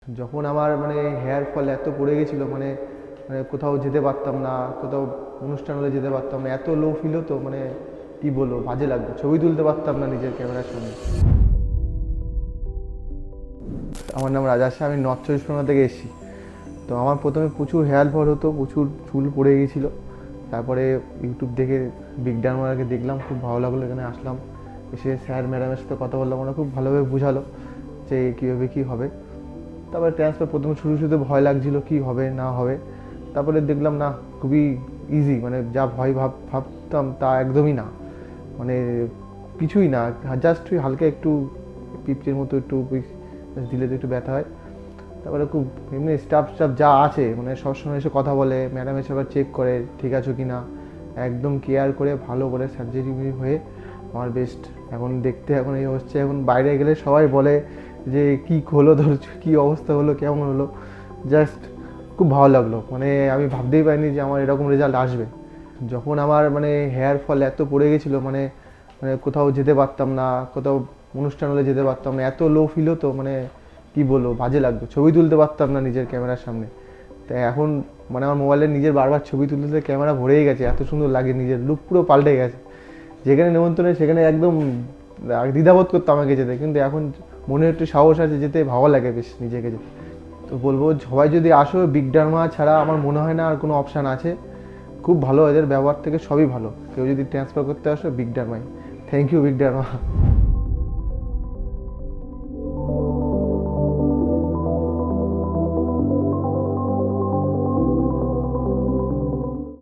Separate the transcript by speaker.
Speaker 1: যখন আমার hair fall এত পড়ে গেছিলো কোথাও যেতে পারতাম না, কোথাও অনুষ্ঠান হলে যেতে পারতাম না, এত লো ফিল হতো কি বলবো, বাজে লাগতো, ছবি তুলতে পারতাম না নিজের ক্যামেরার সামনে। আমার নাম রাজা শাহ, আমি নর্থ চব্বিশ পরগনা থেকে এসেছি। তো আমার প্রথমে প্রচুর হেয়ার ফল হতো, প্রচুর চুল পড়ে গিয়েছিলো। তারপরে ইউটিউব দেখে বিগ ডারমাকে দেখলাম, খুব ভালো লাগলো, এখানে আসলাম। এসে স্যার ম্যাডামের সাথে কথা বললাম, ওরা খুব ভালোভাবে বোঝালো যে কীভাবে কী হবে। তারপরে ট্রান্সফার প্রথমে শুরুতে ভয় লাগছিল কী হবে না হবে। তারপরে দেখলাম না, খুবই ইজি, যা ভয় ভাবতাম তা একদমই না, মানে কিছুই না, জাস্ট হালকা একটু পিপচের মতো একটু দিলে তো একটু ব্যথা হয়। তারপরে খুব এমনি স্টাফ যা আছে সবসময় এসে কথা বলে, ম্যাডাম এসে আবার চেক করে ঠিক আছো কি না, একদম কেয়ার করে ভালো করে সার্জারি হয়ে আমার বেস্ট এখন দেখতে এখন এই হচ্ছে। এখন বাইরে গেলে সবাই বলে যে কী হলো, ধর কী অবস্থা হলো, কেমন হলো। জাস্ট খুব ভালো লাগলো, আমি ভাবতেই পারিনি যে আমার এরকম রেজাল্ট আসবে। যখন আমার হেয়ার ফল এত পড়ে গেছিলো কোথাও যেতে পারতাম না, কোথাও অনুষ্ঠান হলে যেতে পারতাম না, এত লো ফিল হতো কি বলবো, বাজে লাগতো, ছবি তুলতে পারতাম না নিজের ক্যামেরার সামনে। তাই এখন আমার মোবাইলে নিজের বারবার ছবি তুলতে ক্যামেরা ভরেই গেছে, এত সুন্দর লাগে, নিজের লুক পুরো পাল্টে গেছে। যেখানে নেমন্তন্ন সেখানে একদম দ্বিধাবোধ করতো আমাকে যেতে, কিন্তু এখন মনে একটু সাহস আছে, যেতে ভালো লাগে বেশ নিজেকে যেতে। তো বলবো সবাই যদি আসো, বিগ ডারমা ছাড়া আমার মনে হয় না আর কোনো অপশান আছে। খুব ভালো, এদের ব্যবহার থেকে সবই ভালো। কেউ যদি ট্রান্সফার করতে আসো, বিগ ডারমাই। থ্যাংক ইউ বিগ ডারমা।